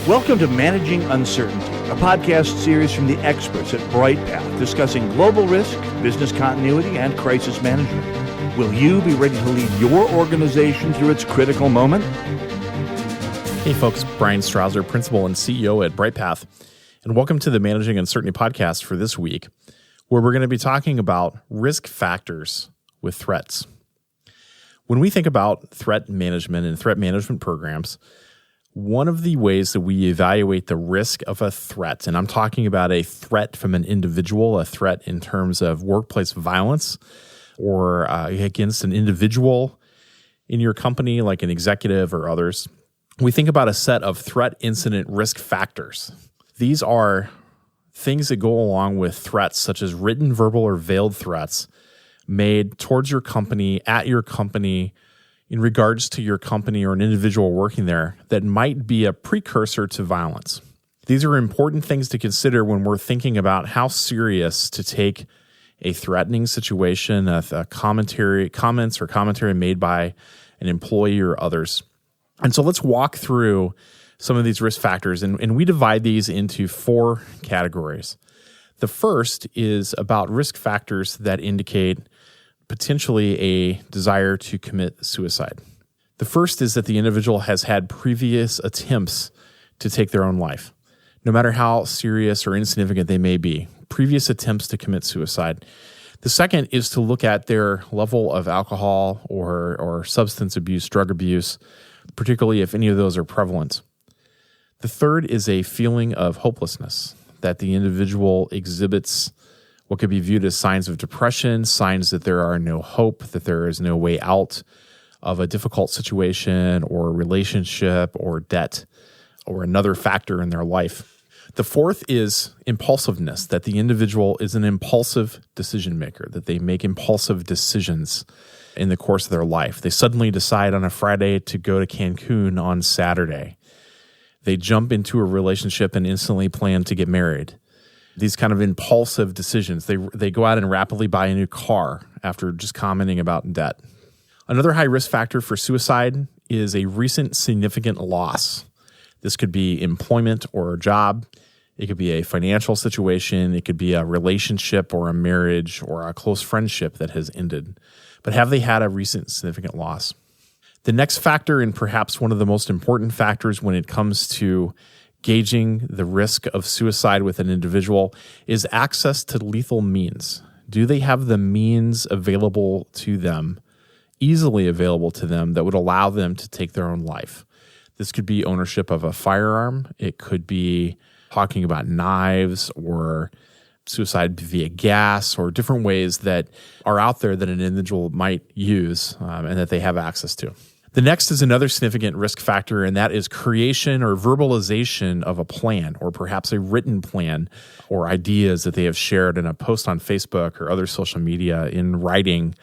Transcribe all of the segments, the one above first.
Welcome to Managing Uncertainty, a podcast series from the experts at Bryghtpath discussing global risk, business continuity, and crisis management. Will you be ready to lead your organization through its critical moment? Hey folks, Bryan Strawser, Principal and CEO at Bryghtpath, and welcome to the Managing Uncertainty podcast for this week, where we're going to be talking about risk factors with threats. When we think about threat management and threat management programs, one of the ways that we evaluate the risk of a threat, and I'm talking about a threat from an individual, a threat in terms of workplace violence or against an individual in your company, like an executive or others, we think about a set of threat incident risk factors. These are things that go along with threats such as written, verbal, or veiled threats made towards your company, at your company, in regards to your company or an individual working there that might be a precursor to violence. These are important things to consider when we're thinking about how serious to take a threatening situation, comments or commentary made by an employee or others. And so let's walk through some of these risk factors, and we divide these into four categories. The first is about risk factors that indicate potentially a desire to commit suicide. The first is that the individual has had previous attempts to take their own life, no matter how serious or insignificant they may be, previous attempts to commit suicide. The second is to look at their level of alcohol or substance abuse, drug abuse, particularly if any of those are prevalent. The third is a feeling of hopelessness, that the individual exhibits what could be viewed as signs of depression, signs that there are no hope, that there is no way out of a difficult situation or relationship or debt or another factor in their life. The fourth is impulsiveness, that the individual is an impulsive decision maker, that they make impulsive decisions in the course of their life. They suddenly decide on a Friday to go to Cancun on Saturday. They jump into a relationship and instantly plan to get married. These kind of impulsive decisions. They go out and rapidly buy a new car after just commenting about debt. Another high risk factor for suicide is a recent significant loss. This could be employment or a job. It could be a financial situation. It could be a relationship or a marriage or a close friendship that has ended. But have they had a recent significant loss? The next factor, and perhaps one of the most important factors when it comes to gauging the risk of suicide with an individual, is access to lethal means. Do they have the means available to them, easily available to them, that would allow them to take their own life? This could be ownership of a firearm. It could be talking about knives or suicide via gas or different ways that are out there that an individual might use and that they have access to. The next is another significant risk factor, and that is creation or verbalization of a plan, or perhaps a written plan or ideas that they have shared in a post on Facebook or other social media, in writing,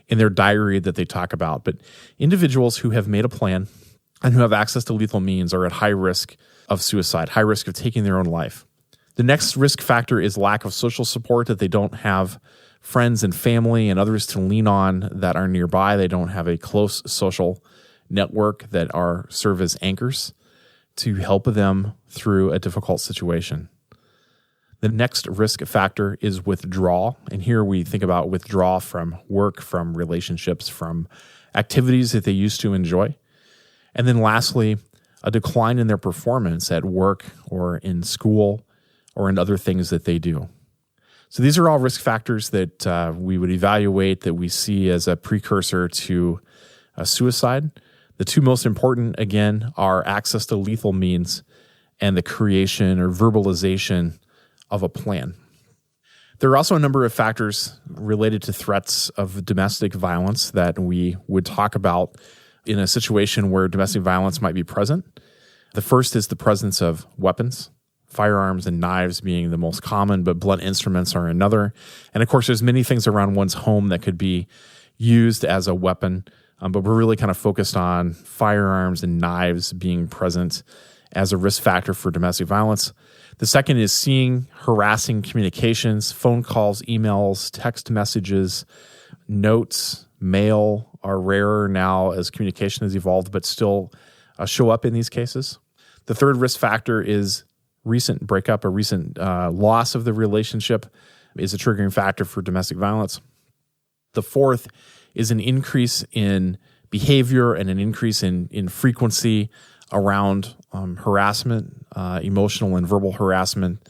in their diary that they talk about. But individuals who have made a plan and who have access to lethal means are at high risk of suicide, high risk of taking their own life. The next risk factor is lack of social support, that they don't have friends and family and others to lean on that are nearby. They don't have a close social network that serve as anchors to help them through a difficult situation. The next risk factor is withdrawal. And here we think about withdrawal from work, from relationships, from activities that they used to enjoy. And then lastly, a decline in their performance at work or in school or in other things that they do. So these are all risk factors that we would evaluate, that we see as a precursor to suicide. The two most important, again, are access to lethal means and the creation or verbalization of a plan. There are also a number of factors related to threats of domestic violence that we would talk about in a situation where domestic violence might be present. The first is the presence of weapons, firearms and knives being the most common, but blunt instruments are another. And of course, there's many things around one's home that could be used as a weapon. But we're really kind of focused on firearms and knives being present as a risk factor for domestic violence. The second is seeing harassing communications, phone calls, emails, text messages, notes, mail are rarer now as communication has evolved, but still show up in these cases. The third risk factor is recent breakup, a recent loss of the relationship is a triggering factor for domestic violence. The fourth is an increase in behavior and an increase in frequency around harassment, emotional and verbal harassment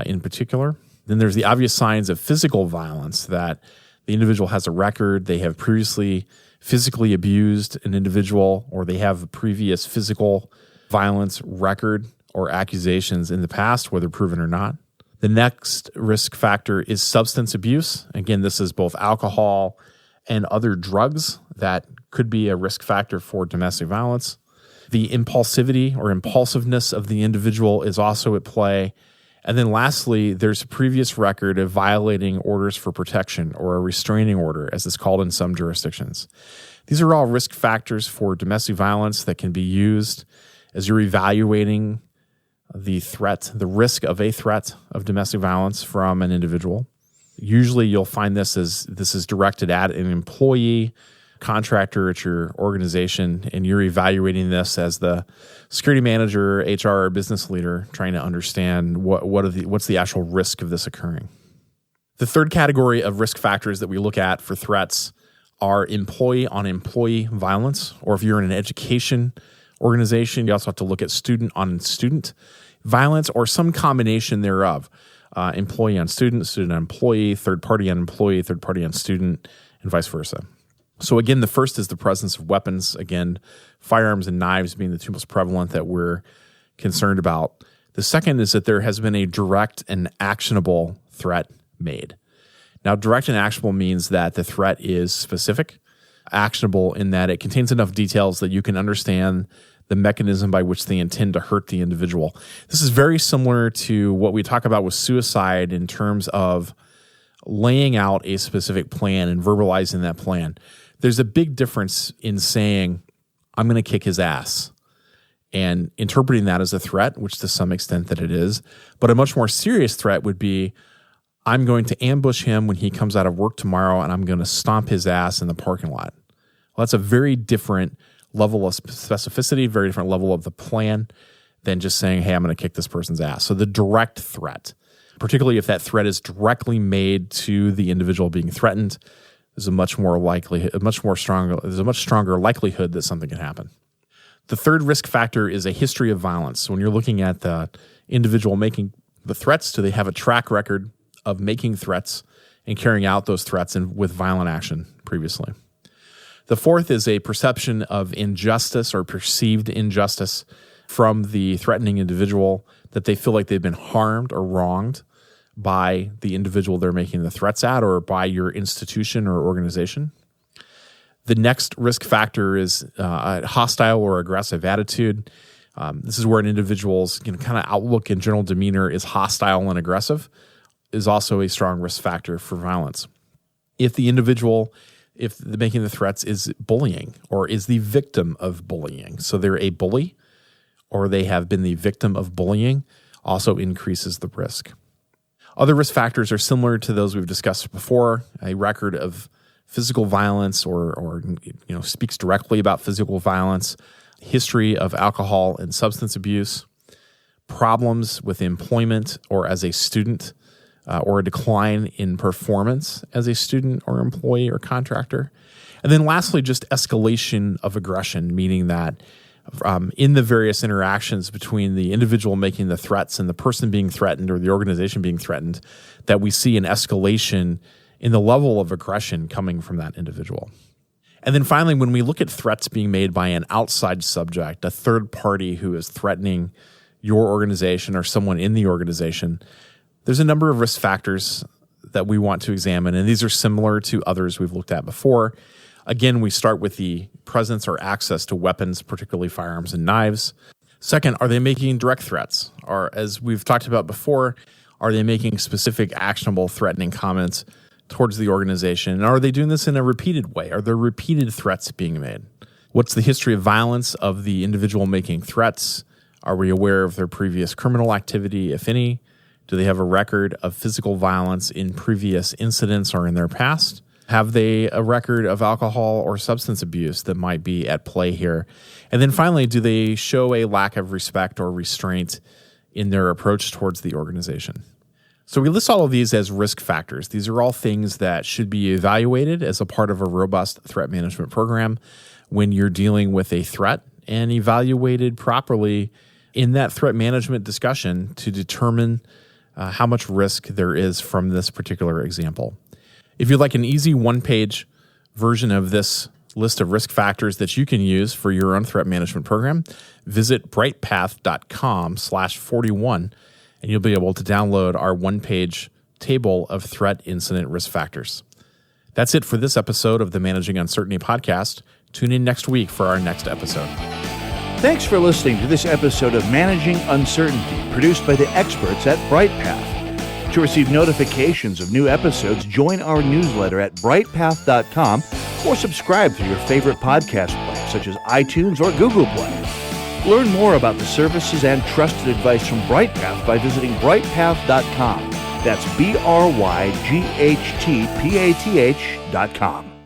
in particular. Then there's the obvious signs of physical violence, that the individual has a record, they have previously physically abused an individual, or they have a previous physical violence record or accusations in the past, whether proven or not. The next risk factor is substance abuse. Again, this is both alcohol and other drugs that could be a risk factor for domestic violence. The impulsivity or impulsiveness of the individual is also at play. And then lastly, there's a previous record of violating orders for protection, or a restraining order, as it's called in some jurisdictions. These are all risk factors for domestic violence that can be used as you're evaluating the threat, the risk of a threat of domestic violence from an individual. Usually you'll find this is directed at an employee, contractor at your organization, and you're evaluating this as the security manager, HR, or business leader, trying to understand what's the actual risk of this occurring. The third category of risk factors that we look at for threats are employee-on-employee violence, or if you're in an education organization, you also have to look at student-on-student violence, or some combination thereof. Employee-on-student, student-on-employee, third-party-on-employee, third-party-on-student, and vice versa. So again, the first is the presence of weapons. Again, firearms and knives being the two most prevalent that we're concerned about. The second is that there has been a direct and actionable threat made. Now, direct and actionable means that the threat is specific, actionable in that it contains enough details that you can understand the mechanism by which they intend to hurt the individual. This is very similar to what we talk about with suicide in terms of laying out a specific plan and verbalizing that plan. There's a big difference in saying, I'm going to kick his ass, and interpreting that as a threat, which to some extent that it is. But a much more serious threat would be, I'm going to ambush him when he comes out of work tomorrow, and I'm going to stomp his ass in the parking lot. Well, that's a very different level of specificity, very different level of the plan than just saying, hey, I'm going to kick this person's ass. So the direct threat, particularly if that threat is directly made to the individual being threatened, there's a much stronger likelihood that something can happen. The third risk factor is a history of violence. So when you're looking at the individual making the threats, do they have a track record of making threats and carrying out those threats with violent action previously? The fourth is a perception of injustice or perceived injustice from the threatening individual, that they feel like they've been harmed or wronged by the individual they're making the threats at, or by your institution or organization. The next risk factor is a hostile or aggressive attitude. This is where an individual's kind of outlook and general demeanor is hostile and aggressive, is also a strong risk factor for violence. If the individual, making the threats is bullying, or is the victim of bullying, so they're a bully or they have been the victim of bullying, also increases the risk. Other risk factors are similar to those we've discussed before. A record of physical violence or speaks directly about physical violence, history of alcohol and substance abuse, problems with employment or as a student, or a decline in performance as a student or employee or contractor. And then lastly, just escalation of aggression, meaning that in the various interactions between the individual making the threats and the person being threatened or the organization being threatened, that we see an escalation in the level of aggression coming from that individual. And then finally, when we look at threats being made by an outside subject, a third party who is threatening your organization or someone in the organization, there's a number of risk factors that we want to examine, and these are similar to others we've looked at before. Again, we start with the presence or access to weapons, particularly firearms and knives. Second, are they making direct threats? Or, as we've talked about before, are they making specific, actionable, threatening comments towards the organization? And are they doing this in a repeated way? Are there repeated threats being made? What's the history of violence of the individual making threats? Are we aware of their previous criminal activity, if any? Do they have a record of physical violence in previous incidents or in their past? Have they a record of alcohol or substance abuse that might be at play here? And then finally, do they show a lack of respect or restraint in their approach towards the organization? So we list all of these as risk factors. These are all things that should be evaluated as a part of a robust threat management program when you're dealing with a threat, and evaluated properly in that threat management discussion to determine how much risk there is from this particular example. If you'd like an easy one-page version of this list of risk factors that you can use for your own threat management program, visit bryghtpath.com/41, and you'll be able to download our one-page table of threat incident risk factors. That's it for this episode of the Managing Uncertainty podcast. Tune in next week for our next episode. Thanks for listening to this episode of Managing Uncertainty, produced by the experts at Bryghtpath. To receive notifications of new episodes, join our newsletter at bryghtpath.com or subscribe through your favorite podcast player, such as iTunes or Google Play. Learn more about the services and trusted advice from Bryghtpath by visiting bryghtpath.com. That's BRYGHTPATH.com.